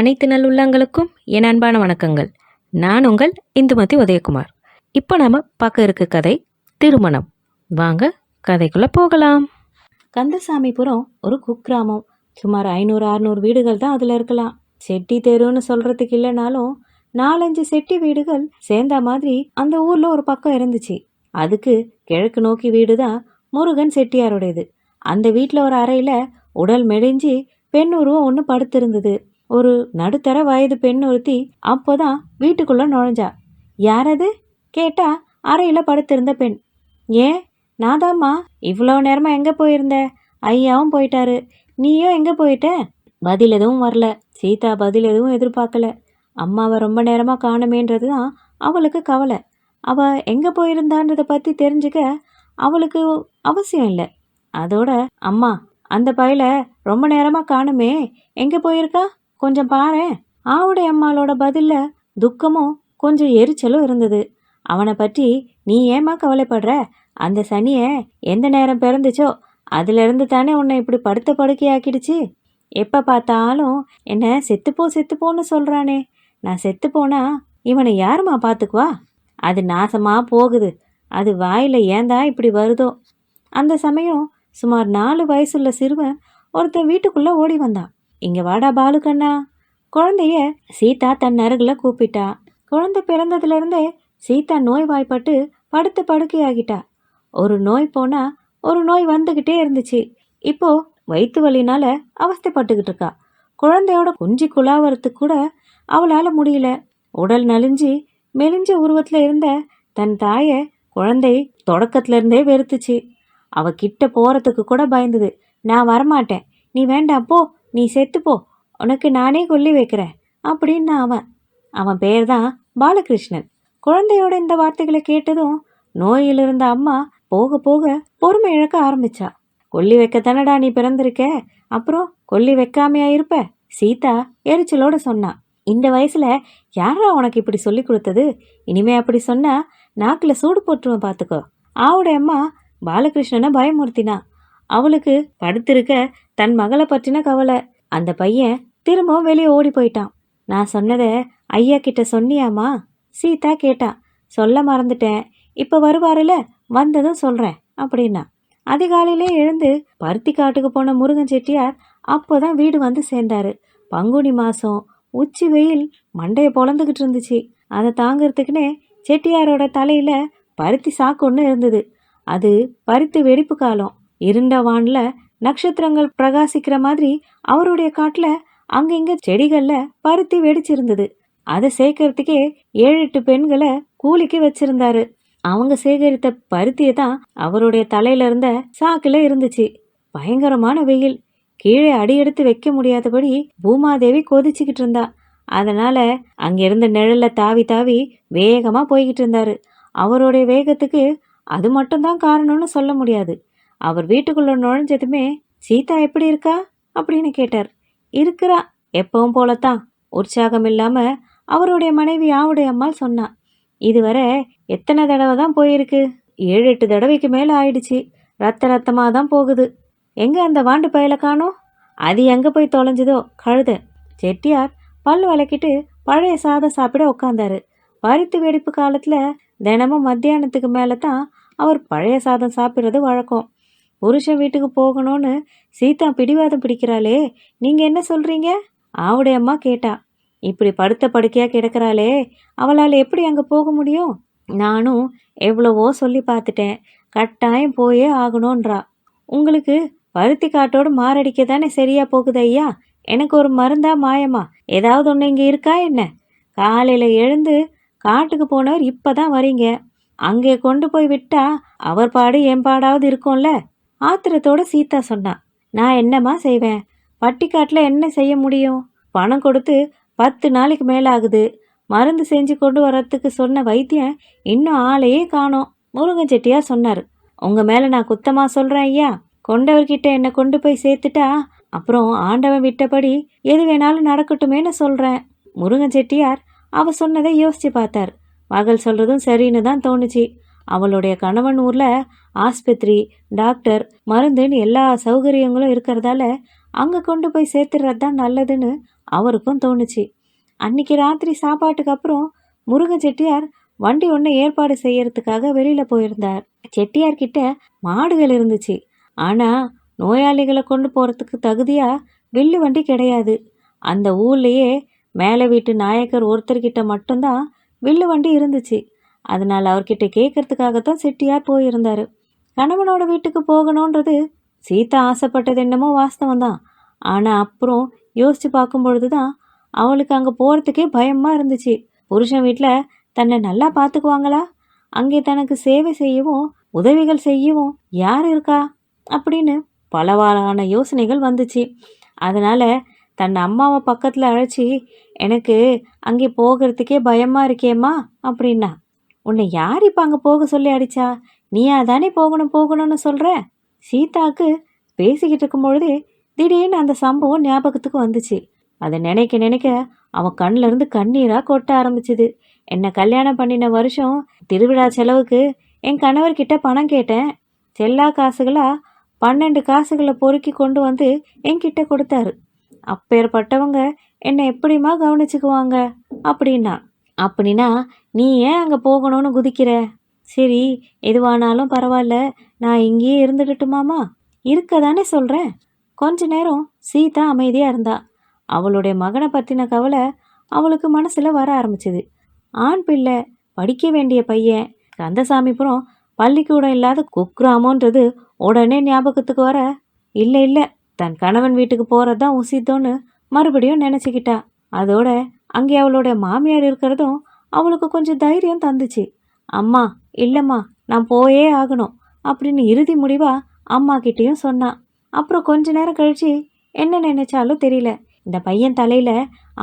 அனைத்து நல்லுள்ளங்களுக்கும் என் அன்பான வணக்கங்கள். நான் உங்கள் இந்துமதி உதயகுமார். இப்போ நாம் பார்க்க இருக்க கதை திருமணம். வாங்க கதைக்குள்ளே போகலாம். கந்தசாமிபுரம் ஒரு குக்கிராமம். சுமார் 500-600 வீடுகள் தான் அதில் இருக்கலாம். செட்டி தெருன்னு சொல்கிறதுக்கு இல்லைனாலும் 4-5 செட்டி வீடுகள் சேர்ந்த மாதிரி அந்த ஊரில் ஒரு பக்கம் இருந்துச்சு. அதுக்கு கிழக்கு நோக்கி வீடு தான் முருகன் செட்டியாருடையது. அந்த வீட்டில் ஒரு அறையில் உடல் மெலிஞ்சி பெண் உருவம் ஒன்று படுத்திருந்தது. ஒரு நடுத்தர வயது பெண் ஒருத்தி அப்போதான் வீட்டுக்குள்ள நுழைஞ்சா. யாரது கேட்டா அறையில் படுத்திருந்த பெண். ஏன் நாதாம்மா, இவ்வளோ நேரமா எங்கே போயிருந்த? ஐயாவும் போயிட்டாரு, நீயும் எங்கே போயிட்ட? பதில் எதுவும் வரல. சீதா பதில் எதுவும் எதிர்பார்க்கல. அம்மாவை ரொம்ப நேரமாக காணுமேன்றது தான் அவளுக்கு கவலை. அவள் எங்கே போயிருந்தான்றதை பற்றி தெரிஞ்சுக்க அவளுக்கு அவசியம் இல்லை. அதோட அம்மா, அந்த பையல ரொம்ப நேரமாக காணுமே, எங்கே போயிருக்கா கொஞ்சம் பாரேன். ஆவுடைய அம்மாளோட பதில்ல துக்கமும் கொஞ்சம் எரிச்சலும் இருந்தது. அவனை பற்றி நீ ஏமா கவலைப்படுற? அந்த சனியை எந்த நேரம் பிறந்துச்சோ அதுலேருந்து தானே உன்னை இப்படி படுத்த படுக்கையாக்கிடுச்சு. எப்போ பார்த்தாலும் என்ன செத்துப்போன்னு சொல்கிறானே. நான் செத்து போனா இவனை யாருமா பார்த்துக்குவா? அது நாசமாக போகுது. அது வாயில் ஏந்தா இப்படி வருதோ. அந்த சமயம் சுமார் 4 வயசுள்ள சிறுவன் ஒருத்தன் வீட்டுக்குள்ளே ஓடி வந்தான். இங்கே வாடா பாலுக்கண்ணா. குழந்தைய சீதா தன் அருகில் கூப்பிட்டா. குழந்தை பிறந்ததுலேருந்தே சீதா நோய் வாய்ப்பட்டு படுத்த படுக்கையாகிட்டா. ஒரு நோய் போனால் ஒரு நோய் வந்துக்கிட்டே இருந்துச்சு. இப்போ வயிற்று வலினால அவஸ்தைப்பட்டுக்கிட்டு இருக்கா. குழந்தையோட குஞ்சு குழாவறதுக்கு கூட அவளால் முடியல. உடல் நலிஞ்சி மெலிஞ்ச உருவத்தில் இருந்த தன் தாயை குழந்தை தொடக்கத்துலேருந்தே வெறுத்துச்சு. அவகிட்ட போகிறதுக்கு கூட பயந்தது. நான் வரமாட்டேன், நீ வேண்டாம் போ, நீ செத்துப்போ, உனக்கு நானே கொல்லி வைக்கிறேன் அப்படின்னு அவன் பேர் தான் பாலகிருஷ்ணன். குழந்தையோட இந்த வார்த்தைகளை கேட்டதும் நோயில் இருந்த அம்மா போக போக பொறுமை இழக்க ஆரம்பிச்சா. கொல்லி வைக்கத்தானடா நீ பிறந்திருக்க, அப்புறம் கொல்லி வைக்காமையா இருப்ப? சீதா எரிச்சலோட சொன்னா. இந்த வயசுல யாரா உனக்கு இப்படி சொல்லி கொடுத்தது? இனிமே அப்படி சொன்னா நாக்கில் சூடு போட்டுருவேன் பார்த்துக்கோ. ஆவுடைய அம்மா பாலகிருஷ்ணனை பயமுறுத்தினா. அவளுக்கு படுத்திருக்க தன் மகளை பற்றின கவலை. அந்த பையன் திரும்பவும் வெளியே ஓடி போயிட்டான். நான் சொன்னதை ஐயா கிட்ட சொன்னியாமா? சீதா கேட்டா. சொல்ல மறந்துட்டேன், இப்போ வருவாருல, வந்ததும் சொல்கிறேன் அப்படின்னா. அதிகாலையிலே எழுந்து பருத்தி காட்டுக்கு போன முருகன் செட்டியார் அப்போதான் வீடு வந்து சேர்ந்தாரு. பங்குனி மாதம், உச்சி வெயில் மண்டையை பொழந்துக்கிட்டு இருந்துச்சு. அதை தாங்கிறதுக்குன்னே செட்டியாரோட தலையில் பருத்தி சாக்கு ஒன்று இருந்தது. அது பருத்தி வெடிப்பு காலம். இருண்ட வானில் நட்சத்திரங்கள் பிரகாசிக்கிற மாதிரி அவருடைய காட்டில் அங்கங்க செடிகளில் பருத்தி வெடிச்சிருந்தது. அதை சேர்க்கறதுக்கே 7-8 பெண்களை கூலிக்கு வச்சிருந்தாரு. அவங்க சேகரித்த பருத்தியை தான் அவருடைய தலையில இருந்த சாக்குல இருந்துச்சு. பயங்கரமான வெயில். கீழே அடி எடுத்து வைக்க முடியாதபடி பூமாதேவி கொதிச்சுக்கிட்டு இருந்தா. அதனால அங்கிருந்த நிழல்ல தாவி தாவி வேகமா போய்கிட்டு இருந்தாரு. அவருடைய வேகத்துக்கு அது மட்டும்தான் காரணம்னு சொல்ல முடியாது. அவர் வீட்டுக்குள்ள நுழைஞ்சதுமே சீதா எப்படி இருக்கா அப்படின்னு கேட்டார். இருக்கிறா, எப்பவும் போலத்தான், உற்சாகம் இல்லாம அவருடைய மனைவி ஆவுடைய அம்மாள் சொன்னா. இதுவரை எத்தனை தடவை தான் போயிருக்கு? 7-8 தடவைக்கு மேலே ஆயிடுச்சு. ரத்தமாக தான் போகுது. எங்க அந்த வாண்டு பயலை காணோம்? அது எங்கே போய் தொலைஞ்சதோ கழுத. செட்டியார் பல் வளக்கிட்டு பழைய சாதம் சாப்பிட உட்காந்தாரு. பருத்தி வெடிப்பு காலத்தில் தினமும் மத்தியானத்துக்கு மேலே தான் அவர் பழைய சாதம் சாப்பிட்றது வழக்கம். புருஷன் வீட்டுக்கு போகணும்னு சீதா பிடிவாதம் பிடிக்கிறாளே, நீங்கள் என்ன சொல்கிறீங்க? ஆவுடைய அம்மா கேட்டா. இப்படி படுத்த படுக்கையாக கிடக்கிறாளே, அவளால் எப்படி அங்கே போக முடியும்? நானும் எவ்வளவோ சொல்லி பார்த்துட்டேன், கட்டாயம் போயே ஆகணுன்றா. உங்களுக்கு பருத்தி காட்டோடு மாரடிக்க தானே சரியா போகுது ஐயா. எனக்கு ஒரு மருந்தா மாயமா ஏதாவது ஒன்று இங்கே இருக்கா என்ன? காலையில் எழுந்து காட்டுக்கு போனவர் இப்போ தான் வரீங்க. அங்கே கொண்டு போய் விட்டா அவர் பாடு என் பாடாவது இருக்கும்ல. ஆத்திரத்தோட சீதா சொன்னா. நான் என்னம்மா செய்வேன்? பட்டிக்காட்டில் என்ன செய்ய முடியும்? பணம் கொடுத்து 10 நாளைக்கு மேலே ஆகுது. மருந்து செஞ்சு கொண்டு வரத்துக்கு சொன்ன வைத்தியன் இன்னும் ஆளையே காணோம். முருகன் செட்டியார் சொன்னார். உங்கள் மேலே நான் குத்தமாக சொல்கிறேன் ஐயா. கொண்டவர்கிட்ட என்னை கொண்டு போய் சேர்த்துட்டா அப்புறம் ஆண்டவன் விட்டபடி எது வேணாலும் நடக்கட்டுமேன்னு சொல்கிறேன். முருகன் செட்டியார் அவ சொன்னதை யோசித்து பார்த்தார். மகள் சொல்கிறதும் சரின்னு தான் தோணுச்சு. அவளுடைய கணவன் ஊரில் ஆஸ்பத்திரி, டாக்டர், மருந்துன்னு எல்லா சௌகரியங்களும் இருக்கிறதால அங்கே கொண்டு போய் சேர்த்துறது தான் நல்லதுன்னு அவருக்கும் தோணுச்சு. அன்னைக்கு ராத்திரி சாப்பாட்டுக்கு அப்புறம் முருகன் செட்டியார் வண்டி ஒன்று ஏற்பாடு செய்யறதுக்காக வெளியில போயிருந்தார். செட்டியார் கிட்ட மாடுகள் இருந்துச்சு. ஆனா நோயாளிகளை கொண்டு போறதுக்கு தகுதியா வில்லு வண்டி கிடையாது. அந்த ஊர்லயே மேலே வீட்டு நாயக்கர் ஒருத்தர்கிட்ட மட்டும்தான் வில்லு வண்டி இருந்துச்சு. அதனால அவர்கிட்ட கேட்கறதுக்காகத்தான் செட்டியார் போயிருந்தாரு. கணவனோட வீட்டுக்கு போகணுன்றது சீதா ஆசைப்பட்டது என்னமோ வாஸ்தவம் தான். ஆனால் அப்புறம் யோசிச்சு பார்க்கும் பொழுது தான் அவளுக்கு அங்கே போகிறதுக்கே பயமாக இருந்துச்சு. புருஷன் வீட்டில் தன்னை நல்லா பார்த்துக்குவாங்களா? அங்கே தனக்கு சேவை செய்யவும் உதவிகள் செய்யவும் யார் இருக்கா அப்படின்னு பலவாறான யோசனைகள் வந்துச்சு. அதனால் தன் அம்மாவை பக்கத்தில் அழைச்சி, எனக்கு அங்கே போகிறதுக்கே பயமாக இருக்கேம்மா அப்படின்னா. உன்னை யார் இப்போ அங்கே போக சொல்லி அடிச்சா? நீயா தானே போகணும் போகணும்னு சொல்கிற? சீதாவுக்கு பேசிக்கிட்டு இருக்கும் பொழுதே திடீர்னு அந்த சம்பவம் ஞாபகத்துக்கு வந்துச்சு. அதை நினைக்க நினைக்க அவன் கண்ணிலேருந்து கண்ணீராக கொட்ட ஆரம்பிச்சுது. என்னை கல்யாணம் பண்ணின வருஷம் திருவிழா செலவுக்கு என் கணவர்கிட்ட பணம் கேட்டேன். செல்லா காசுகளா 12 காசுகளை பொறுக்கி கொண்டு வந்து என்கிட்ட கொடுத்தாரு. அப்பேற்பட்டவங்க என்னை எப்படிமா கவனிச்சுக்குவாங்க அப்படின்னா. அப்படின்னா நீ ஏன் அங்கே போகணும்னு குதிக்கிற? சரி, எதுவானாலும் பரவாயில்ல, நான் இங்கேயே இருந்துக்கிட்டுமாமா? இருக்க தானே சொல்கிறேன். கொஞ்ச நேரம் சீதா அமைதியாக இருந்தா. அவளுடைய மகனை பற்றின கவலை அவளுக்கு மனசில் வர ஆரம்பிச்சுது. ஆண் பிள்ளை, படிக்க வேண்டிய பையன், கந்தசாமிபுரம் பள்ளிக்கூடம் இல்லாத குக்கிராமன்றது உடனே ஞாபகத்துக்கு வர, இல்லை தன் கணவன் வீட்டுக்கு போகிறது தான் உசித்தோன்னு மறுபடியும் நினச்சிக்கிட்டா. அதோட அங்கே அவளுடைய மாமியார் இருக்கிறதும் அவளுக்கு கொஞ்சம் தைரியம் தந்துச்சு. அம்மா, இல்லைம்மா, நான் போயே ஆகணும் அப்படின்னு இறுதி முடிவா அம்மா கிட்டேயும் சொன்னான். அப்புறம் கொஞ்ச நேரம் கழிச்சு என்ன நினைச்சாலும் தெரியல, இந்த பையன் தலையில்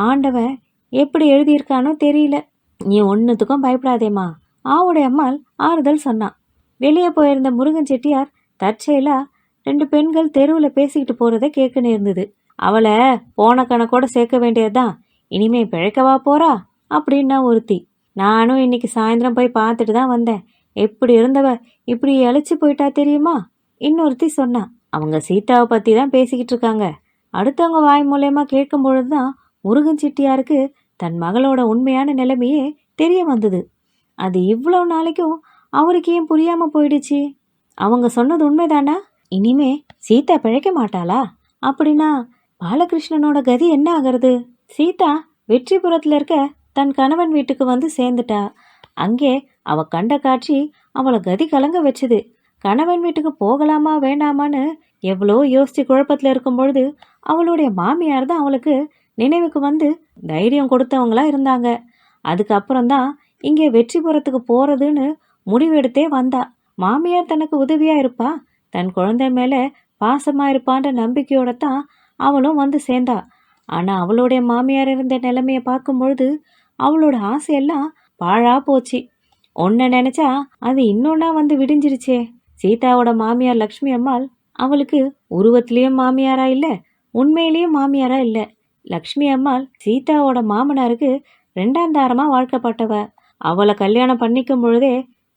ஆண்டவன் எப்படி எழுதியிருக்கானோ தெரியல. நீ ஒன்றுத்துக்கும் பயப்படாதேம்மா, ஆவுடைய அம்மாள் ஆறுதல் சொன்னான். வெளியே போயிருந்த முருகன் செட்டியார் தற்செயலா 2 பெண்கள் தெருவில் பேசிக்கிட்டு போகிறத கேட்க நேர்ந்தது. அவளை போன கணக்கோட சேர்க்க வேண்டியதுதான், இனிமே பிழைக்கவா போறா அப்படின்னா ஒருத்தி. நானும் இன்னைக்கு சாயந்தரம் போய் பார்த்துட்டு தான் வந்தேன். எப்படி இருந்தவ இப்படி அழைச்சி போயிட்டா தெரியுமா? இன்னொருத்தி சொன்னா. அவங்க சீதாவை பற்றி தான் பேசிக்கிட்டு இருக்காங்க. அடுத்தவங்க வாய் மூலயமா கேட்கும் பொழுது தான் முருகன் செட்டியாருக்கு தன் மகளோட உண்மையான நிலைமையே தெரிய வந்தது. அது இவ்வளோ நாளைக்கும் அவருக்கு ஏன் புரியாமல் போயிடுச்சு? அவங்க சொன்னது உண்மைதானா? இனிமே சீதா பிழைக்க மாட்டாளா? அப்படின்னா பாலகிருஷ்ணனோட கதி என்ன ஆகிறது? சீதா வெற்றிபுரத்தில் இருக்க தன் கணவன் வீட்டுக்கு வந்து சேர்ந்துட்டா. அங்கே அவ கண்ட காட்சி அவளை கதி கலங்க வச்சுது. கணவன் வீட்டுக்கு போகலாமா வேண்டாமான்னு எவ்வளோ யோசிச்சு குழப்பத்தில் இருக்கும் பொழுது அவளுடைய மாமியார் தான் அவளுக்கு நினைவுக்கு வந்து தைரியம் கொடுத்தவங்களா இருந்தாங்க. அதுக்கப்புறம்தான் இங்கே வெற்றிபுரத்துக்கு போகிறதுன்னு முடிவெடுத்தே வந்தா. மாமியார் தனக்கு உதவியா இருப்பா, தன் குழந்தை மேலே பாசமாக இருப்பான்ற நம்பிக்கையோட தான் அவளும் வந்து சேர்ந்தா. ஆனால் அவளுடைய மாமியார் இருந்த நிலைமையை பார்க்கும் பொழுது அவளோட ஆசையெல்லாம் பாழா போச்சு. ஒன்றை நினச்சா அது இன்னொன்னா வந்து விடிஞ்சிருச்சே. சீதாவோட மாமியார் லக்ஷ்மி அம்மாள் அவளுக்கு உருவத்திலையும் மாமியாரா இல்லை, உண்மையிலையும் மாமியாரா இல்லை. லக்ஷ்மி அம்மாள் சீதாவோட மாமனாருக்கு 2ஆம் தாரமாக வாழ்க்கப்பட்டவ. அவளை கல்யாணம் பண்ணிக்கும் பொழுதே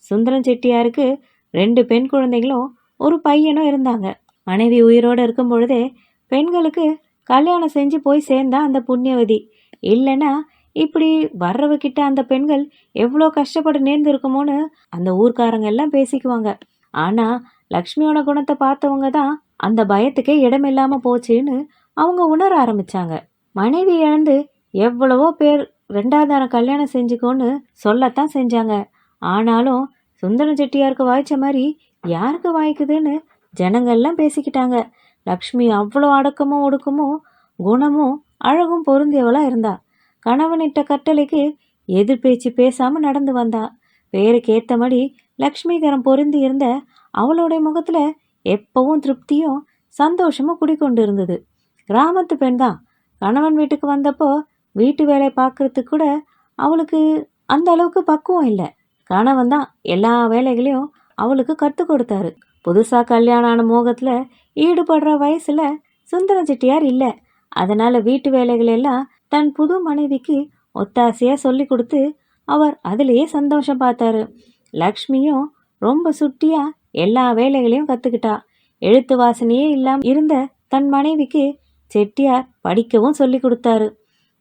சுந்தரம் செட்டியாருக்கு 2 பெண் குழந்தைகளும் ஒரு பையனும் இருந்தாங்க. மனைவி உயிரோடு இருக்கும் பொழுதே பெண்களுக்கு கல்யாணம் செஞ்சு போய் சேர்ந்தா அந்த புண்ணியவதி. இல்லைன்னா இப்படி வர்றவகிட்ட அந்த பெண்கள் எவ்வளோ கஷ்டப்பட்டு நேர்ந்துருக்குமோன்னு அந்த ஊர்க்காரங்க எல்லாம் பேசிக்குவாங்க. ஆனால் லக்ஷ்மியோட குணத்தை பார்த்தவங்க தான் அந்த பயத்துக்கே இடமில்லாமல் போச்சுன்னு அவங்க உணர ஆரம்பித்தாங்க. மனைவி இழந்து எவ்வளவோ பேர் 2ஆம் தாரம் கல்யாணம் செஞ்சுக்கோன்னு சொல்லத்தான் செஞ்சாங்க. ஆனாலும் சுந்தரம் செட்டியாருக்கு வாய்ச்ச மாதிரி யாருக்கு வாய்க்குதுன்னு ஜனங்கள்லாம் பேசிக்கிட்டாங்க. லக்ஷ்மி அவ்வளோ அடக்கமும் ஒடுக்கமும் குணமும் அழகும் பொருந்தியவளாக இருந்தா. கணவனிட்ட கட்டளைக்கு எதிர்பேச்சு பேசாமல் நடந்து வந்தா. பேருக்கு ஏற்றபடி லக்ஷ்மிகரம் பொருந்தி இருந்த அவளுடைய முகத்தில் எப்பவும் திருப்தியும் சந்தோஷமும் குடிக்கொண்டு இருந்தது. கிராமத்து பெண் தான். கணவன் வீட்டுக்கு வந்தப்போ வீட்டு வேலை பார்க்கறதுக்கு கூட அவளுக்கு அந்த அளவுக்கு பக்குவம் இல்லை. கணவன் தான் எல்லா வேலைகளையும் அவளுக்கு கற்றுக் கொடுத்தாரு. புதுசாக கல்யாணம் ஆன மோகத்தில் ஈடுபடுற வயசில் சுந்தரம் செட்டியார் இல்லை. அதனால் வீட்டு வேலைகளெல்லாம் தன் புது மனைவிக்கு ஒத்தாசையாக சொல்லி கொடுத்து அவர் அதிலேயே சந்தோஷம் பார்த்தாரு. லக்ஷ்மியும் ரொம்ப சுட்டியாக எல்லா வேலைகளையும் கற்றுக்கிட்டா. எழுத்து வாசனையே இல்லாமல் இருந்த தன் மனைவிக்கு செட்டியார் படிக்கவும் சொல்லி கொடுத்தாரு.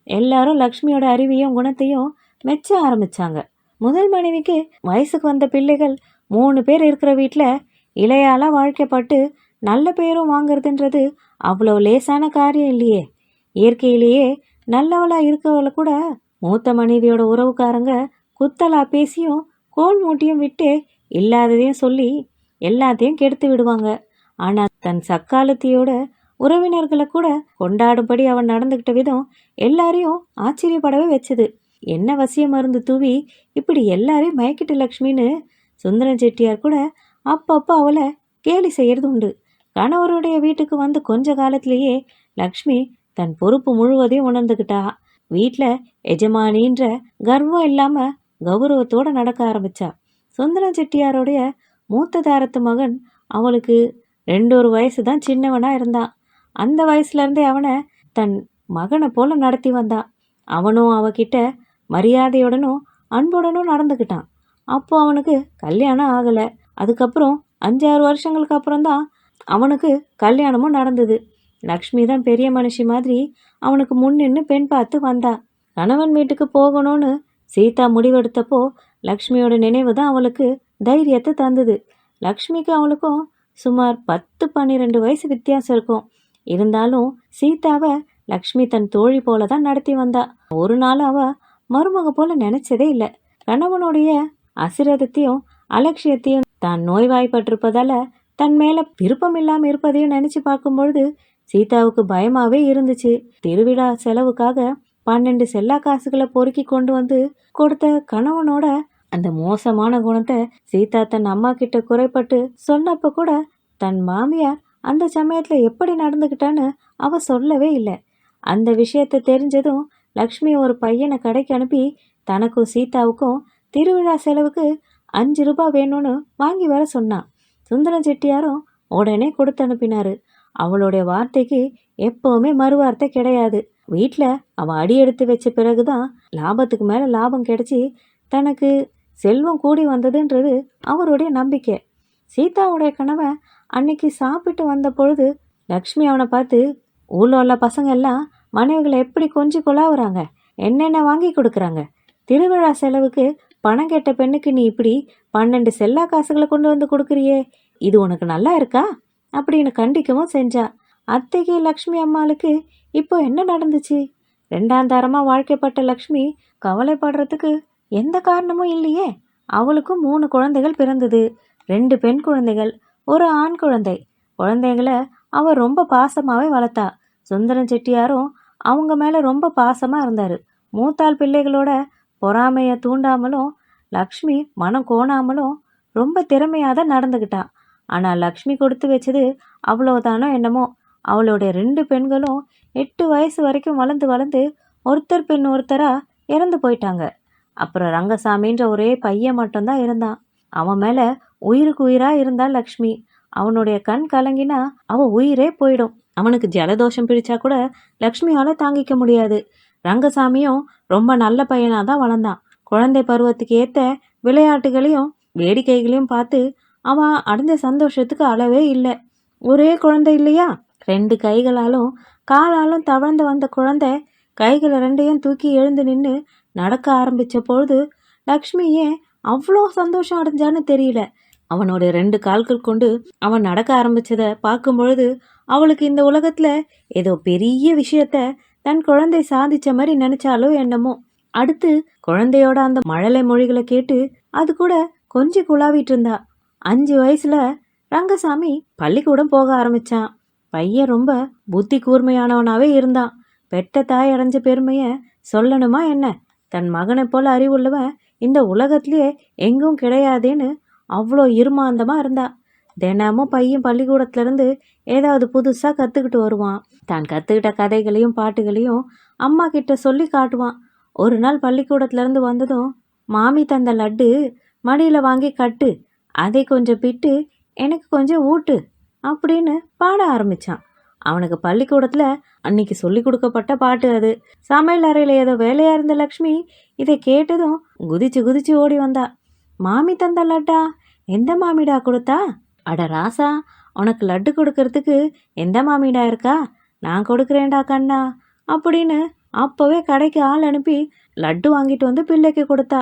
எல்லாரும் லக்ஷ்மியோட அறிவையும் குணத்தையும் மெச்ச ஆரம்பிச்சாங்க. முதல் மனைவிக்கு வயசுக்கு வந்த பிள்ளைகள் 3 பேர் இருக்கிற வீட்டில் இளையால வாழ்க்கைப்பட்டு நல்ல பேரும் வாங்குறதுன்றது அவ்வளோ லேசான காரியம் இல்லையே. இயற்கையிலேயே நல்லவளா இருக்கவளை கூட மூத்த மனைவியோட உறவுக்காரங்க குத்தலா பேசியும் கோல் மூட்டியும் விட்டு இல்லாததையும் சொல்லி எல்லாத்தையும் கெடுத்து விடுவாங்க. ஆனா தன் சக்காலத்தியோட உறவினர்களை கூட கொண்டாடும்படி அவன் நடந்துகிட்ட விதம் எல்லாரையும் ஆச்சரியப்படவே வச்சது. என்ன வசிய மருந்து தூவி இப்படி எல்லாரையும் மயக்கிட்டு லக்ஷ்மின்னு சுந்தரம் செட்டியார் கூட அப்பப்போ அவளை கேலி செய்யறது உண்டு. கணவருடைய வீட்டுக்கு வந்து கொஞ்ச காலத்திலேயே லக்ஷ்மி தன் பொறுப்பு முழுவதையும் உணர்ந்துக்கிட்டா. வீட்டில் எஜமானின்ற கர்வம் இல்லாம கௌரவத்தோட நடக்க ஆரம்பிச்சா. சுந்தரம் செட்டியாருடைய மூத்த தாரத்து மகன் அவளுக்கு 2 வயசு தான் சின்னவனா இருந்தான். அந்த வயசுல இருந்தே அவனை தன் மகனை போல நடத்தி வந்தான். அவனும் அவகிட்ட மரியாதையுடனும் அன்புடனும் நடந்துக்கிட்டான். அப்போ அவனுக்கு கல்யாணம் ஆகலை. அதுக்கப்புறம் 5-6 வருஷங்களுக்கு அப்புறம்தான் அவனுக்கு கல்யாணமும் நடந்தது. லக்ஷ்மி தான் பெரிய மனுஷி மாதிரி அவனுக்கு முன்னின்னு பெண் பார்த்து வந்தா. கணவன் வீட்டுக்கு போகணும்னு சீதா முடிவெடுத்தப்போ லக்ஷ்மியோட நினைவு தான் அவளுக்கு தைரியத்தை தந்தது. லக்ஷ்மிக்கு அவளுக்கும் சுமார் 10-12 வயசு வித்தியாசம் இருக்கும். இருந்தாலும் சீதாவை லக்ஷ்மி தன் தோழி போல தான் நடத்தி வந்தா. ஒரு நாள் அவ மருமக போல நினைச்சதே இல்லை. கணவனுடைய அசிரதத்தையும் அலட்சியத்தையும் தான் நோய்வாய்ப்பட்டிருப்பதால தன் மேல விருப்பம் இல்லாம இருப்பதையும் நினைச்சு பார்க்கும்பொழுது சீதாவுக்கு பயமாவே இருந்துச்சு. திருவிழா செலவுக்காக 12 செல்லா காசுகளை பொறுக்கி கொண்டு வந்து கொடுத்த கணவனோட அந்த மோசமான குணத்தை சீதா தன் அம்மா கிட்ட குறைப்பட்டு சொன்னப்ப கூட தன் மாமியார் அந்த சமயத்துல எப்படி நடந்துக்கிட்டான்னு அவ சொல்லவே இல்லை. அந்த விஷயத்தை தெரிஞ்சதும் லக்ஷ்மி ஒரு பையனை கடைக்கு அனுப்பி தனக்கும் சீதாவுக்கும் திருவிழா செலவுக்கு 5 ரூபாய் வேணும்னு வாங்கி வர சொன்னான். சுந்தரம் செட்டியாரும் உடனே கொடுத்து அனுப்பினாரு. அவளுடைய வார்த்தைக்கு எப்பவுமே மறுவார்த்தை கிடையாது. வீட்டில் அவள் அடி எடுத்து வச்ச பிறகுதான் லாபத்துக்கு மேலே லாபம் கிடைச்சி தனக்கு செல்வம் கூடி வந்ததுன்றது அவருடைய நம்பிக்கை. சீதாவுடைய கணவன் அன்னைக்கு சாப்பிட்டு வந்த பொழுது லக்ஷ்மி அவனை பார்த்து, ஊரில் உள்ள பசங்க எல்லாம் மனைவிகளை எப்படி கொஞ்சம் கொலாவுறாங்க, என்னென்ன வாங்கி கொடுக்குறாங்க, திருவிழா செலவுக்கு பணம் கேட்ட பெண்ணுக்கு நீ இப்படி 12 செல்லா காசுகளை கொண்டு வந்து கொடுக்குறியே, இது உனக்கு நல்லா இருக்கா அப்படின்னு கண்டிக்கவும் செஞ்சா. அத்தைக்கு லக்ஷ்மி அம்மாளுக்கு இப்போ என்ன நடந்துச்சு? 2ஆம் தரமாக வாழ்க்கைப்பட்ட லக்ஷ்மி கவலைப்படுறதுக்கு எந்த காரணமும் இல்லையே. அவளுக்கும் 3 குழந்தைகள் பிறந்தது. 2 பெண் குழந்தைகள், 1 ஆண் குழந்தை. குழந்தைங்களை அவள் ரொம்ப பாசமாகவே வளர்த்தா. சுந்தரம் செட்டியாரும் அவங்க மேலே ரொம்ப பாசமாக இருந்தார். மூத்தாள் பிள்ளைகளோட பொறாமையை தூண்டாமலும் லக்ஷ்மி மனம் கோணாமலும் ரொம்ப திறமையாக தான் நடந்துக்கிட்டான். ஆனால் லக்ஷ்மி கொடுத்து வச்சது அவ்வளோதானோ என்னமோ. அவளுடைய 2 பெண்களும் 8 வயசு வரைக்கும் வளர்ந்து வளர்ந்து ஒருத்தர் பின் ஒருத்தராக இறந்து போயிட்டாங்க. அப்புறம் ரங்கசாமின்ற ஒரே பையன் மட்டும்தான் இருந்தான். அவன் மேலே உயிருக்கு உயிராக இருந்தாள் லக்ஷ்மி. அவனுடைய கண் கலங்கினா அவன் உயிரே போயிடும். அவனுக்கு ஜலதோஷம் பிடிச்சா கூட லக்ஷ்மியால் தாங்கிக்க முடியாது. ரங்கசாமியும் ரொம்ப நல்ல பையனாக தான் வளர்ந்தான். குழந்தை பருவத்துக்கு ஏற்ற விளையாட்டுகளையும் வேடிக்கைகளையும் பார்த்து அவன் அடைஞ்ச சந்தோஷத்துக்கு அளவே இல்லை. ஒரே குழந்தை இல்லையா, 2 கைகளாலும் காலாலும் தவழ்ந்து வந்த குழந்தை கைகளை 2ஐயும் தூக்கி எழுந்து நின்று நடக்க ஆரம்பித்த பொழுது லக்ஷ்மி ஏன் அவ்வளோ சந்தோஷம் அடைஞ்சான்னு தெரியல. அவனோட 2 கால்கள் கொண்டு அவன் நடக்க ஆரம்பிச்சதை பார்க்கும் பொழுது அவளுக்கு இந்த உலகத்தில் ஏதோ பெரிய விஷயத்த தன் குழந்தை சாதிச்ச மாதிரி நினைச்சாலோ என்னமோ. அடுத்து குழந்தையோட அந்த மழலை மொழிகளை கேட்டு அது கூட கொஞ்சம் குழாவிட்டு இருந்தா. 5 வயசுல ரங்கசாமி பள்ளிக்கூடம் போக ஆரம்பிச்சான். பையன் ரொம்ப புத்தி கூர்மையானவனாவே இருந்தான். பெற்ற தாய் அடைஞ்ச பெருமைய சொல்லணுமா என்ன? தன் மகனை போல அறிவுள்ளவன் இந்த உலகத்திலேயே எங்கும் கிடையாதேன்னு அவ்வளோ இருமாந்தமா இருந்தா. தினமும் பையன் பள்ளிக்கூடத்துலேருந்து ஏதாவது புதுசாக கற்றுக்கிட்டு வருவான். தான் கற்றுக்கிட்ட கதைகளையும் பாட்டுகளையும் அம்மா கிட்ட சொல்லி காட்டுவான். ஒரு நாள் பள்ளிக்கூடத்துலேருந்து வந்ததும், மாமி தந்த லட்டு மடியில் வாங்கி கட்டு, அதை கொஞ்சம் பிட்டு எனக்கு கொஞ்சம் ஊட்டு அப்படின்னு பாட ஆரம்பித்தான். அவனுக்கு பள்ளிக்கூடத்தில் அன்னைக்கு சொல்லி கொடுக்கப்பட்ட பாட்டு அது. சமையல் அறையில் ஏதோ வேலையாக இருந்த லக்ஷ்மி இதை கேட்டதும் குதிச்சு குதிச்சு ஓடி வந்தா. மாமி தந்த லட்டா? எந்த மாமிடா கொடுத்தா? அட ராசா, உனக்கு லட்டு கொடுக்கறதுக்கு எந்த மாமிடா இருக்கா? நான் கொடுக்குறேன்டா கண்ணா அப்படின்னு அப்போவே கடைக்கு ஆள் அனுப்பி லட்டு வாங்கிட்டு வந்து பிள்ளைக்கு கொடுத்தா.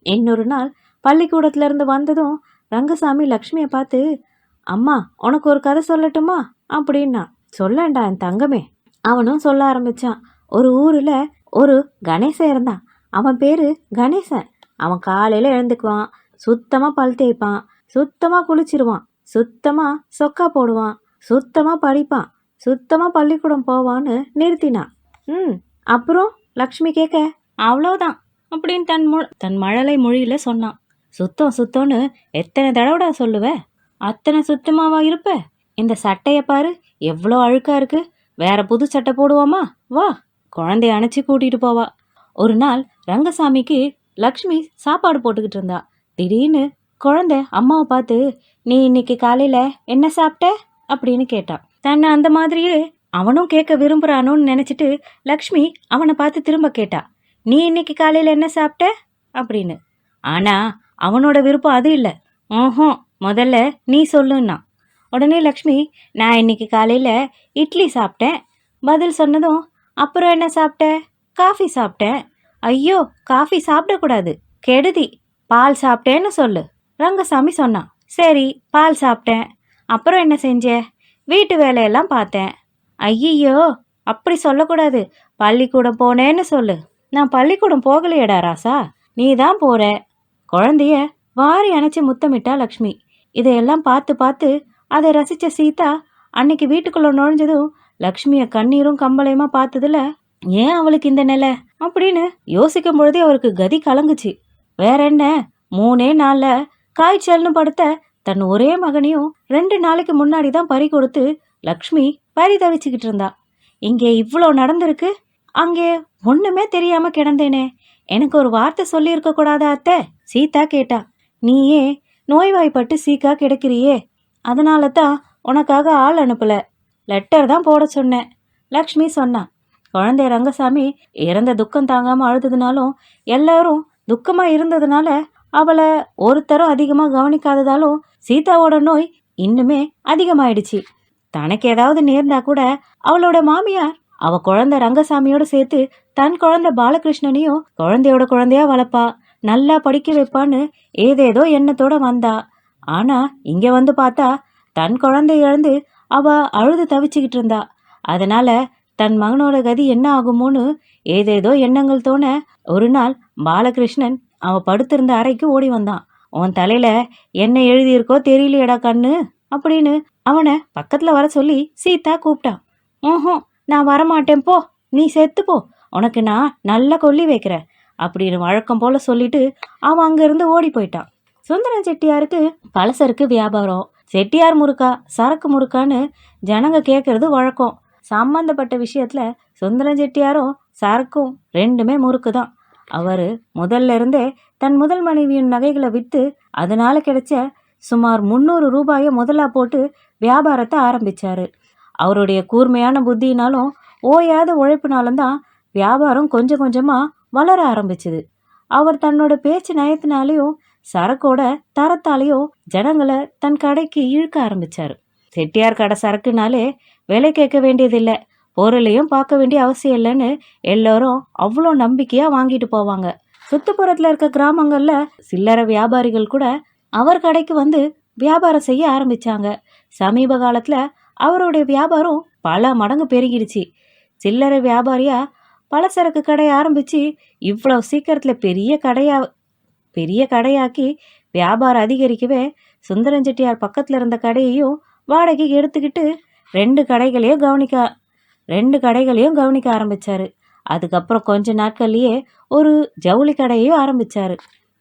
இன்னொரு நாள் பள்ளிக்கூடத்துலேருந்து வந்ததும் ரங்கசாமி லக்ஷ்மியை பார்த்து, அம்மா உனக்கு ஒரு கதை சொல்லட்டுமா அப்படின்னா. சொல்லண்டா என் தங்கமே. அவனும் சொல்ல ஆரம்பிச்சான். ஒரு ஊரில் ஒரு கணேசன் இருந்தான். அவன் பேர் கணேசன். அவன் காலையில் எழுந்துக்குவான், சுத்தமாக பல் தேய்ப்பான், சுத்தமாக குளிச்சிருவான், சுத்தமாக சொக்கா போடுவான், சுத்தமாக படிப்பான், சுத்தமாக பள்ளிக்கூடம் போவான்னு நிறுத்தினான். அப்புறம் லக்ஷ்மி கேட்க, அவ்வளோதான் அப்படின்னு தன் மழலை மொழியில் சொன்னான். சுத்தம் சுத்தம்னு எத்தனை தடவைடா சொல்லுவ? அத்தனை சுத்தமாவா இருப்ப? இந்த சட்டையை பாரு, எவ்வளோ அழுக்கா இருக்கு. வேற புது சட்டை போடுவோமா? வா, குழந்தைய அணைச்சி கூட்டிட்டு போவா. ஒரு நாள் ரங்கசாமிக்கு லக்ஷ்மி சாப்பாடு போட்டுக்கிட்டு இருந்தா. திடீர்னு குழந்தை அம்மாவை பார்த்து, நீ இன்னைக்கு காலையில என்ன சாப்பிட்ட அப்படின்னு கேட்டான். தன்னை அந்த மாதிரியே அவனும் கேட்க விரும்புறானோன்னு நினைச்சிட்டு லக்ஷ்மி அவனை பார்த்து திரும்ப கேட்டா, நீ இன்னைக்கு காலையில என்ன சாப்பிட்ட அப்படின்னு. ஆனா அவனோட விருப்பம் அது இல்லை. முதல்ல நீ சொல்லுன்னா. உடனே லக்ஷ்மி, நான் இன்னைக்கு காலையில இட்லி சாப்பிட்டேன் பதில் சொன்னதும், அப்புறம் என்ன சாப்பிட்ட? காஃபி சாப்பிட்டேன். ஐயோ, காஃபி சாப்பிடக்கூடாது, கெடுதி. பால் சாப்பிட்டேன்னு சொல்லு. ரங்கசாமி சொன்னான். சரி, பால் சாப்பிட்டேன். அப்புறம் என்ன செஞ்ச? வீட்டு வேலையெல்லாம் பார்த்தேன். ஐயோ, அப்படி சொல்லக்கூடாது, பள்ளிக்கூடம் போனேன்னு சொல்லு. நான் பள்ளிக்கூடம் போகலையடா ராசா, நீ தான் போற. குழந்தைய வாரி அணைச்சி முத்தமிட்டா லக்ஷ்மி. இதையெல்லாம் பார்த்து பார்த்து அதை ரசிச்ச சீதா அன்னைக்கு வீட்டுக்குள்ள நுழைஞ்சதும் லக்ஷ்மிய கண்ணீரும் கம்பளையுமா பார்த்ததுல, ஏன் அவளுக்கு இந்த நிலை அப்படின்னு யோசிக்கும் பொழுதே அவருக்கு கதி கலங்குச்சு. வேற என்ன, 3 நாள்ல காய்ச்சல்னு படுத்த தன் ஒரே மகனையும் 2 நாளைக்கு முன்னாடி தான் பறி கொடுத்து லக்ஷ்மி பரிதவிச்சுக்கிட்டு இருந்தா. இங்கே இவ்வளோ நடந்திருக்கு, அங்கே ஒண்ணுமே தெரியாம கிடந்தேனே, எனக்கு ஒரு வார்த்தை சொல்லி இருக்க கூடாதா அத்தை? சீதா கேட்டா. நீயே நோய்வாய்ப்பட்டு சீக்கா கிடக்கிறியே, அதனால தான் உனக்காக ஆள் அனுப்பல, லெட்டர் தான் போட சொன்னேன் லக்ஷ்மி சொன்னா. குழந்தை ரங்கசாமி இறந்த துக்கம் தாங்காம அழுதுனாலும் எல்லாரும் துக்கமா இருந்ததுனால அவளை ஒருத்தரும் அதிகமா கவனிக்காததாலும் சீதாவோட நோய் இன்னுமே அதிகமாயிடுச்சு. தனக்கு ஏதாவது நேர்ந்தா கூட அவளோட மாமியார் அவ குழந்தை ரங்கசாமியோட சேர்த்து தன் குழந்தை பாலகிருஷ்ணனையும் குழந்தையோட குழந்தையா வளர்ப்பா, நல்லா படிக்க வைப்பான்னு ஏதேதோ எண்ணத்தோட வந்தா. ஆனா இங்க வந்து பார்த்தா தன் குழந்தை இழந்து அவ அழுது தவிச்சுக்கிட்டு இருந்தா. அதனால தன் மகனோட கதி என்ன ஆகுமோன்னு ஏதேதோ எண்ணங்கள் தோண ஒரு நாள் பாலகிருஷ்ணன் அவ படுத்திருந்த அறைக்கு ஓடி வந்தான். உன் தலையில என்ன எழுதியிருக்கோ தெரியலையடா கண்ணு அப்படின்னு அவனை பக்கத்துல வர சொல்லி சீதா கூப்பிட்டான். நான் வரமாட்டேன், போ, நீ செத்து போ, உனக்கு நான் நல்லா கொல்லி வைக்கிறேன் அப்படின்னு வழக்கம் போல சொல்லிட்டு அவன் அங்கிருந்து ஓடி போயிட்டான். சுந்தரம் செட்டியாருக்கு பலசருக்கு வியாபாரம். செட்டியார் முறுக்கா சரக்கு முறுக்கான்னு ஜனங்க கேட்கறது வழக்கம். சம்பந்தப்பட்ட விஷயத்துல சுந்தரம் செட்டியாரும் சரக்கும் ரெண்டுமே முறுக்கு தான். அவர் முதல்ல இருந்தே தன் முதல் மனைவியின் நகைகளை விற்று அதனால கிடைச்ச சுமார் 300 ரூபாயை முதலா போட்டு வியாபாரத்தை ஆரம்பிச்சாரு. அவருடைய கூர்மையான புத்தியினாலும் ஓயாத உழைப்பினாலும் தான் வியாபாரம் கொஞ்சம் கொஞ்சமா வளர ஆரம்பிச்சுது. அவர் தன்னோட பேச்சு நயத்தினாலேயும் சரக்கோட தரத்தாலேயும் ஜனங்களை தன் கடைக்கு இழுக்க ஆரம்பிச்சாரு. செட்டியார் கடை சரக்குனாலே விலை கேட்க வேண்டியதில்லை, பொருளையும் பார்க்க வேண்டிய அவசியம் இல்லைன்னு எல்லாரும் அவ்வளோ நம்பிக்கையா வாங்கிட்டு போவாங்க. சுத்துப்புறத்துல இருக்க கிராமங்கள்ல சில்லறை வியாபாரிகள் கூட அவர் கடைக்கு வந்து வியாபாரம் செய்ய ஆரம்பிச்சாங்க. சமீப காலத்துல அவருடைய வியாபாரம் பல மடங்கு பெருகிடுச்சு. சில்லறை வியாபாரியா பலசரக்கு கடை ஆரம்பிச்சு இவ்வளவு சீக்கிரத்துல பெரிய கடையாக்கி வியாபாரம் அதிகரிக்கவே சுந்தரம் செட்டியார் பக்கத்துல இருந்த கடையையும் வாடகைக்கு எடுத்துக்கிட்டு 2 கடைகளையும் கவனிக்க ஆரம்பிச்சாரு. அதுக்கப்புறம் கொஞ்ச நாட்கள்லயே ஒரு ஜவுளி கடையையும் ஆரம்பிச்சாரு.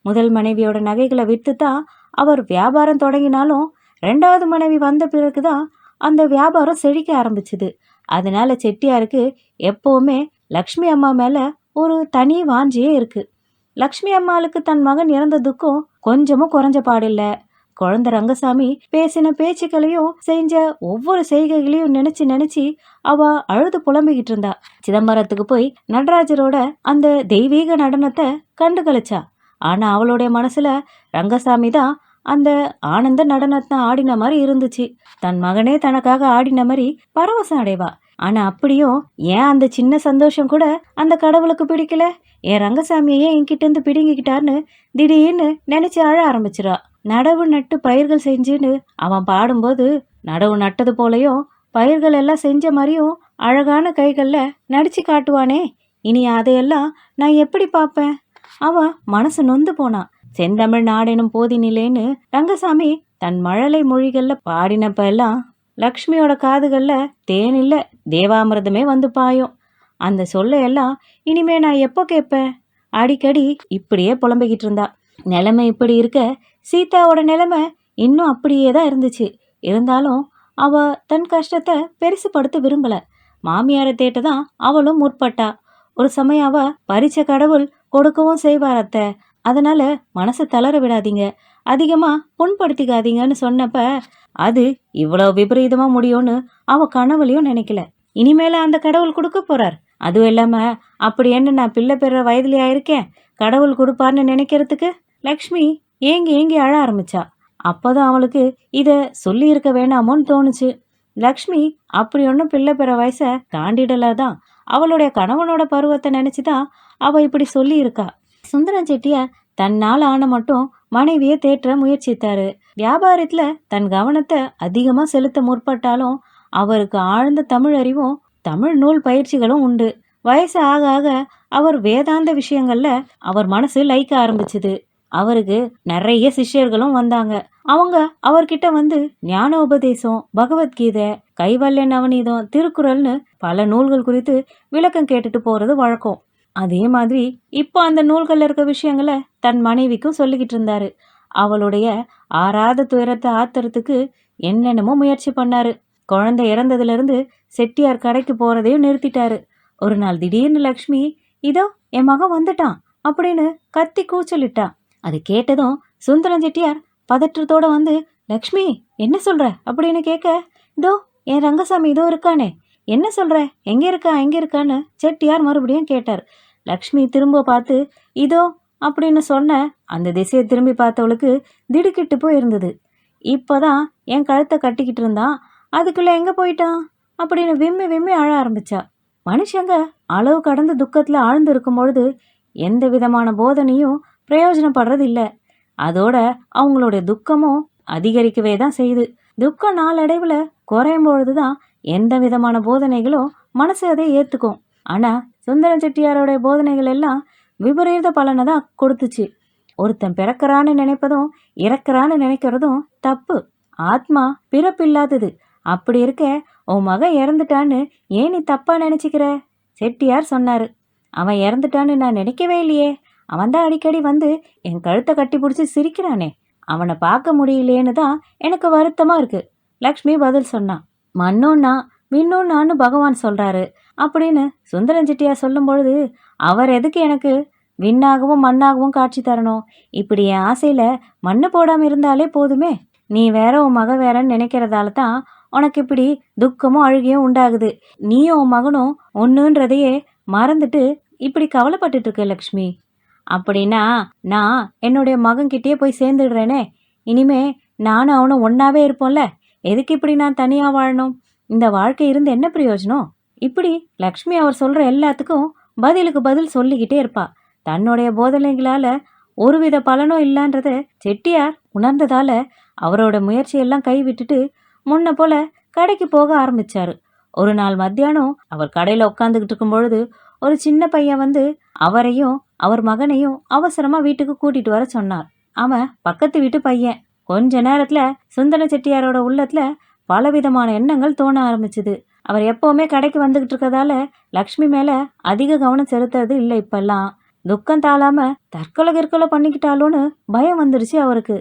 முதல் மனைவியோட நகைகளை விற்று தான் அவர் வியாபாரம் தொடங்கினாலும் 2வது மனைவி வந்த பிறகுதான் அந்த வியாபாரம் செழிக்க ஆரம்பிச்சுது. அதனால செட்டியாருக்கு எப்பவுமே லக்ஷ்மி அம்மா மேல ஒரு தனி வாஞ்சியே இருக்கு. லக்ஷ்மி அம்மாளுக்கு தன் மகன் இறந்த துக்கம் கொஞ்சமும் குறைஞ்ச பாடில்ல. குழந்தை ரங்கசாமி பேசின பேச்சுக்களையும் செஞ்ச ஒவ்வொரு செய்கைகளையும் நினைச்சு அவ அழுது புலம்பிக்கிட்டு இருந்தா. சிதம்பரத்துக்கு போய் நடராஜரோட அந்த தெய்வீக நடனத்தை கண்டு கழிச்சா. ஆனா அவளுடைய மனசுல ரங்கசாமி தான் அந்த ஆனந்த நடனத்தை ஆடின மாதிரி இருந்துச்சு. தன் மகனே தனக்காக ஆடின மாதிரி பரவசம் அடைவா. ஆனா அப்படியும் ஏன் அந்த சின்ன சந்தோஷம் கூட அந்த கடவுளுக்கு பிடிக்கல? என் ரங்கசாமியே என்கிட்ட இருந்து பிடுங்கிக்கிட்டார்னு திடீர்னு நினைச்சு அழ ஆரம்பிச்சிரா. நடவு நட்டு பயிர்கள் செஞ்சுன்னு அவன் பாடும்போது நடவு நட்டது போலயும் பயிர்கள் எல்லாம் செஞ்ச மாதிரியும் அழகான கைகள்ல நடிச்சு காட்டுவானே, இனி அதையெல்லாம் நான் எப்படி பார்ப்பேன்? அவன் மனசு நொந்து போனான். செந்தமிழ் நாடெனும் போதினிலேன்னு ரங்கசாமி தன் மழலை மொழிகள்ல பாடினப்ப எல்லாம் லக்ஷ்மியோட காதுகள்ல தேனில்ல தேவாமிர்தமே வந்து பாயும். அந்த சொல்ல எல்லாம் இனிமே நான் எப்போ கேட்பேன்? அடிக்கடி இப்படியே புலம்பிக்கிட்டு இருந்தா. நிலைமை இப்படி இருக்க சீதாவோட நிலைமை இன்னும் அப்படியே தான் இருந்துச்சு. இருந்தாலும் அவ தன் கஷ்டத்தை பெருசுபடுத்த விரும்பல. மாமியாரை தேட்டதான் அவளும் முற்பட்டா. ஒரு சமயம் அவ பறிச்ச கடவுள் கொடுக்கவும் செய்வார் அத்தை, அதனால மனசை தளர விடாதீங்க, அதிகமா புண்படுத்திக்காதீங்கன்னு சொன்னப்ப அது இவ்வளவு விபரீதமா முடியும்னு அவ கனவுலையும் நினைக்கல. இனிமேல அந்த கடவுள் கொடுக்க போறார். அதுவும் இல்லாம அப்படி என்ன நான் பிள்ளை பெற வயதுலயா இருக்கேன் கடவுள் கொடுப்பார்னு நினைக்கிறதுக்கு? லக்ஷ்மி ஏங்கி ஏங்கி அழ ஆரம்பிச்சா. அப்போதான் அவளுக்கு இத சொல்லி இருக்க வேணாமோன்னு தோணுச்சு. லக்ஷ்மி அப்படி ஒன்றும் பிள்ளை பெற வயசை தாண்டிடலாதான். அவளுடைய கணவனோட பருவத்தை நினைச்சுதான் அவ இப்படி சொல்லி இருக்கா. சுந்தரம் செட்டியார் தன்னால் ஆன மட்டும் மனைவியை தேற்ற முயற்சித்தாரு. வியாபாரத்துல தன் கவனத்தை அதிகமா செலுத்த முற்பட்டாலும் அவருக்கு ஆழ்ந்த தமிழ் அறிவும் தமிழ் நூல் பயிற்சிகளும் உண்டு. வயசு ஆக ஆக அவர் வேதாந்த விஷயங்கள்ல அவர் மனசு லயிக்க ஆரம்பிச்சுது. அவருக்கு நிறைய சிஷ்யர்களும் வந்தாங்க. அவங்க அவர்கிட்ட வந்து ஞான உபதேசம், பகவத்கீதை, கைவல்ய நவநீதம், திருக்குறள்னு பல நூல்கள் குறித்து விளக்கம் கேட்டுட்டு போறது வழக்கம். அதே மாதிரி இப்போ அந்த நூல்கள்ல இருக்க விஷயங்களை தன் மனைவிக்கும் சொல்லிக்கிட்டு இருந்தாரு. அவளுடைய ஆறாத துயரத்தை ஆத்துறதுக்கு என்னென்னமோ முயற்சி பண்ணாரு. குழந்தை இறந்ததுல இருந்து செட்டியார் கடைக்கு போறதையும் நிறுத்திட்டாரு. ஒரு நாள் திடீர்னு லக்ஷ்மி இதோ என் மகன் வந்துட்டான் அப்படின்னு கத்தி கூச்சலிட்டான். அது கேட்டதும் சுந்தரம் செட்டியார் பதற்றத்தோட வந்து, லக்ஷ்மி என்ன சொல்ற அப்படின்னு கேட்க, இதோ என் ரங்கசாமி இதோ இருக்கானே, என்ன சொல்ற, எங்க இருக்கான்னு செட்டியார் மறுபடியும் கேட்டார். லக்ஷ்மி திரும்ப பார்த்து இதோ அப்படின்னு சொன்ன அந்த திசையை திரும்பி பார்த்தவளுக்கு திடுக்கிட்டு போய் இருந்தது. இப்போதான் என் கழுத்தை கட்டிக்கிட்டு இருந்தான், அதுக்குள்ள எங்க போயிட்டான் அப்படின்னு விம்மி விம்மி அழ ஆரம்பிச்சா. மனுஷங்க அளவு கடந்த துக்கத்துல ஆழ்ந்து இருக்கும் பொழுது எந்த விதமான போதனையும் பிரயோஜனப்படுறது இல்லை. அதோட அவங்களுடைய துக்கமும் அதிகரிக்கவே தான் செய்யுது. துக்கம் நாளடைவுல குறையும் பொழுதுதான் எந்த விதமான போதனைகளும் மனசு அதை ஏத்துக்கும். ஆனா சுந்தரம் செட்டியாரோடைய போதனைகள் எல்லாம் விபரீத பலனை தான் கொடுத்துச்சு. ஒருத்தன் பிறக்கிறான்னு நினைப்பதும் இறக்குறான்னு நினைக்கிறதும் தப்பு. ஆத்மா பிறப்பில்லாதது. அப்படி இருக்க உன் மகன் இறந்துட்டான்னு ஏன் நீ தப்பா நினைச்சுக்கிற? செட்டியார் சொன்னாரு. அவன் இறந்துட்டான்னு நான் நினைக்கவே இல்லையே, அவன் தான் அடிக்கடி வந்து என் கழுத்தை கட்டி பிடிச்சி சிரிக்கிறானே, அவனை பார்க்க முடியலேன்னு தான் எனக்கு வருத்தமா இருக்கு. லக்ஷ்மி பதில் சொன்னான். மண்ணோன்னா விண்ணோன்னான்னு பகவான் சொல்றாரு அப்படின்னு சுந்தரம் செட்டியார் சொல்லும் பொழுது, அவர் எதுக்கு எனக்கு விண்ணாகவும் மண்ணாகவும் காட்சி தரணும்? இப்படி என் ஆசையில மண்ணு போடாம இருந்தாலே போதுமே. நீ வேற உன் மக வேறன்னு நினைக்கிறதால தான் உனக்கு இப்படி துக்கமும் அழுகையும் உண்டாகுது. நீயும் உன் மகனும் ஒன்றுன்றதையே மறந்துட்டு இப்படி கவலைப்பட்டுட்டு இருக்க லக்ஷ்மி. அப்படின்னா நான் என்னுடைய மகன்கிட்டயே போய் சேர்ந்துடுறேனே, இனிமே நானும் அவனும் ஒன்னாவே இருப்போம்ல, எதுக்கு இப்படி நான் தனியா வாழணும்? இந்த வாழ்க்கை இருந்து என்ன பிரயோஜனம்? இப்படி லக்ஷ்மி அவர் சொல்ற எல்லாத்துக்கும் பதிலுக்கு பதில் சொல்லிக்கிட்டே இருப்பா. தன்னுடைய போதனைகளால ஒருவித பலனும் இல்லைன்றத செட்டியார் உணர்ந்ததால அவரோட முயற்சியெல்லாம் கைவிட்டுட்டு முன்ன போல கடைக்கு போக ஆரம்பிச்சாரு. ஒரு நாள் மத்தியானம் அவர் கடையில உட்காந்துக்கிட்டு இருக்கும் பொழுது ஒரு சின்ன பையன் வந்து அவரையும் அவர் மகனையும் அவசரமா வீட்டுக்கு கூட்டிட்டு வர சொன்னார். அவன் பக்கத்து வீட்டு பையன். கொஞ்ச நேரத்துல சுந்தர செட்டியாரோட உள்ளத்துல பலவிதமான எண்ணங்கள் தோண ஆரம்பிச்சுது. அவர் எப்பவுமே கடைக்கு வந்துகிட்டு இருக்கதால லக்ஷ்மி மேல அதிக கவனம் செலுத்துறது இல்லை. இப்பெல்லாம் துக்கம் தாழாம தற்கொலை பண்ணிக்கிட்டாலோன்னு பயம் வந்துருச்சு அவருக்கு.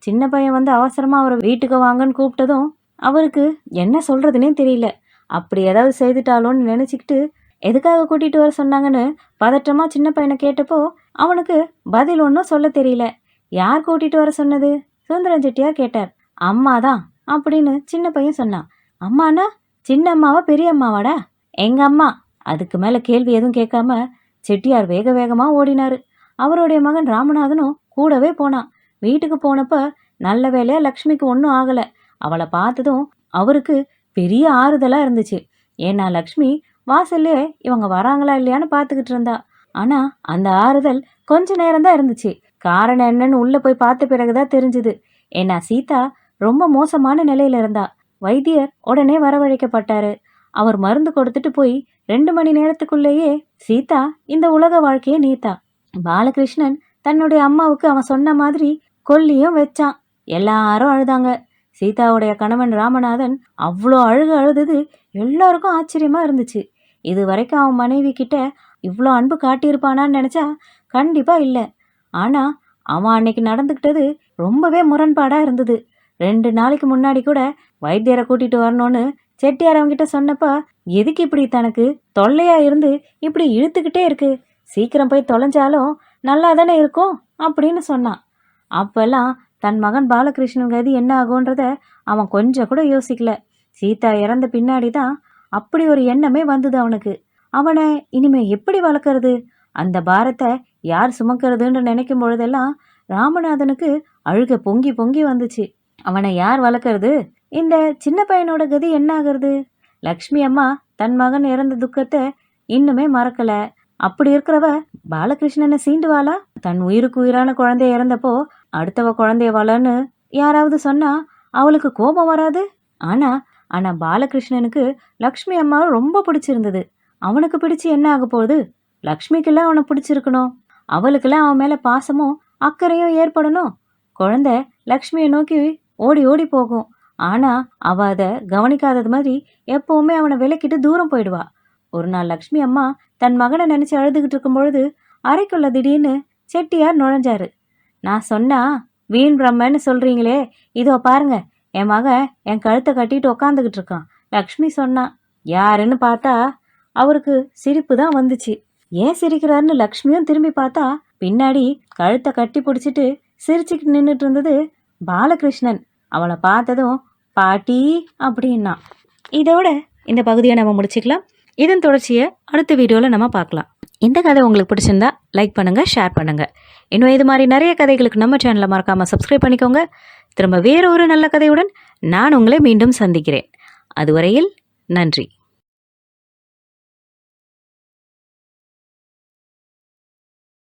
சின்ன பையன் வந்து அவசரமா அவரை வீட்டுக்கு வாங்கன்னு கூப்பிட்டதும் அவருக்கு என்ன சொல்றதுன்னே தெரியல. அப்படி ஏதாவது செய்துட்டாலோன்னு நினைச்சுக்கிட்டு எதுக்காக கூட்டிட்டு வர சொன்னாங்கன்னு பதற்றமா சின்ன பையனை கேட்டப்போ அவனுக்கு பதில் ஒன்றும் சொல்ல தெரியல. யார் கூட்டிட்டு வர சொன்னது? சுந்தரம் செட்டியார் கேட்டார். அம்மா தான் அப்படின்னு சின்ன பையன் சொன்னான். அம்மானா சின்ன அம்மாவா பெரிய அம்மாவாடா? எங்க அம்மா. அதுக்கு மேல கேள்வி எதுவும் கேட்காம செட்டியார் வேக வேகமா ஓடினாரு. அவருடைய மகன் ராமநாதனும் கூடவே போனான். வீட்டுக்கு போனப்ப நல்ல வேலையா லக்ஷ்மிக்கு ஒன்றும் ஆகல. அவளை பார்த்ததும் அவருக்கு பெரிய ஆறுதலா இருந்துச்சு. ஏன்னா லக்ஷ்மி வாசல்லே இவங்க வராங்களா இல்லையான்னு பார்த்துக்கிட்டு இருந்தா. ஆனா அந்த ஆறுதல் கொஞ்ச நேரம் தான் இருந்துச்சு. காரணம் என்னன்னு உள்ள போய் பார்த்த பிறகுதான் தெரிஞ்சுது. ஏன்னா சீதா ரொம்ப மோசமான நிலையில இருந்தா. வைத்தியர் உடனே வரவழைக்கப்பட்டாரு. அவர் மருந்து கொடுத்துட்டு போய் 2 மணி நேரத்துக்குள்ளேயே சீதா இந்த உலக வாழ்க்கையை நீத்தா. பாலகிருஷ்ணன் தன்னுடைய அம்மாவுக்கு அவன் சொன்ன மாதிரி கொல்லியும் வச்சான். எல்லாரும் அழுதாங்க. சீதாவுடைய கணவன் ராமநாதன் அவ்வளோ அழுதது எல்லாருக்கும் ஆச்சரியமா இருந்துச்சு. இது வரைக்கும் அவன் மனைவி கிட்ட இவ்வளோ அன்பு காட்டியிருப்பானான்னு நினைச்சா கண்டிப்பா இல்லை. ஆனா அவன் அன்னைக்கு நடந்துக்கிட்டது ரொம்பவே முரண்பாடா இருந்தது. 2 நாளைக்கு முன்னாடி கூட வைத்தியரை கூட்டிட்டு வரணும்னு செட்டியார் அவங்கிட்ட சொன்னப்ப, எதுக்கு இப்படி தனக்கு தொல்லையா இருந்து இப்படி இழுத்துக்கிட்டே இருக்கு, சீக்கிரம் போய் தொலைஞ்சாலும் நல்லா தானே இருக்கும் அப்படின்னு சொன்னான். அப்பெல்லாம் தன் மகன் பாலகிருஷ்ணன் கதி என்ன ஆகுன்றத அவன் கொஞ்சம் கூட யோசிக்கல. சீதா இறந்த பின்னாடி தான் அப்படி ஒரு எண்ணமே வந்தது அவனுக்கு. அவனை இனிமே எப்படி வளர்க்கறது, அந்த பாரத்தை யார் சுமக்கிறதுன்னு நினைக்கும் பொழுதெல்லாம் ராமநாதனுக்கு அழுக பொங்கி பொங்கி வந்துச்சு. அவனை யார் வளர்க்கறது, இந்த சின்ன பையனோட கதி என்ன ஆகிறது? லக்ஷ்மி அம்மா தன் மகன் இறந்த துக்கத்தை இன்னுமே மறக்கல. அப்படி இருக்கிறவ பாலகிருஷ்ணனை சீண்டுவாளா? தன் உயிருக்கு உயிரான குழந்தைய இறந்தப்போ அடுத்தவ குழந்தைய வளன்னு யாராவது சொன்னா அவளுக்கு கோபம் வராது? ஆனா ஆனா பாலகிருஷ்ணனுக்கு லக்ஷ்மி அம்மாவை ரொம்ப பிடிச்சிருந்தது. அவனுக்கு பிடிச்சு என்ன ஆக போகுது? லக்ஷ்மிக்கெல்லாம் அவனை பிடிச்சிருக்கணும். அவளுக்கெல்லாம் அவன் மேல பாசமும் அக்கறையும் ஏற்படணும். குழந்தை லக்ஷ்மியை நோக்கி ஓடி ஓடி போகும். ஆனா அவ அதை கவனிக்காதது மாதிரி எப்பவுமே அவனை விலக்கிட்டு தூரம் போயிடுவா. ஒரு நாள் லக்ஷ்மி அம்மா தன் மகனை நினைச்சு அழுதுகிட்டு இருக்கும் பொழுது அறைக்குள்ள திடீர்னு செட்டியார் நுழைஞ்சாரு. நான் சொன்னா வீண் பிரம்மன்னு சொல்றீங்களே, இதோ பாருங்க, என் மகன் என் கழுத்தை கட்டிட்டு உக்காந்துக்கிட்டு இருக்கான். லக்ஷ்மி சொன்னா. யாருன்னு பார்த்தா அவருக்கு சிரிப்பு தான் வந்துச்சு. ஏன் சிரிக்கிறாருன்னு லக்ஷ்மியும் திரும்பி பார்த்தா பின்னாடி கழுத்தை கட்டி பிடிச்சிட்டு சிரிச்சுக்கிட்டு நின்றுட்டு இருந்தது பாலகிருஷ்ணன். அவளை பார்த்ததும் பாட்டி அப்படின்னா. இதோட இந்த பகுதியை நம்ம முடிச்சுக்கலாம். இதன் தொடர்ச்சியை அடுத்த வீடியோவில் நம்ம பார்க்கலாம். இந்த கதை உங்களுக்கு பிடிச்சிருந்தா லைக் பண்ணுங்கள், ஷேர் பண்ணுங்கள். இன்னும் இது மாதிரி நிறைய கதைகளுக்கு நம்ம சேனலை மறக்காமல் சப்ஸ்கிரைப் பண்ணிக்கோங்க. திரும்ப வேறு ஒரு நல்ல கதையுடன் நான் உங்களை மீண்டும் சந்திக்கிறேன். அதுவரையில் நன்றி.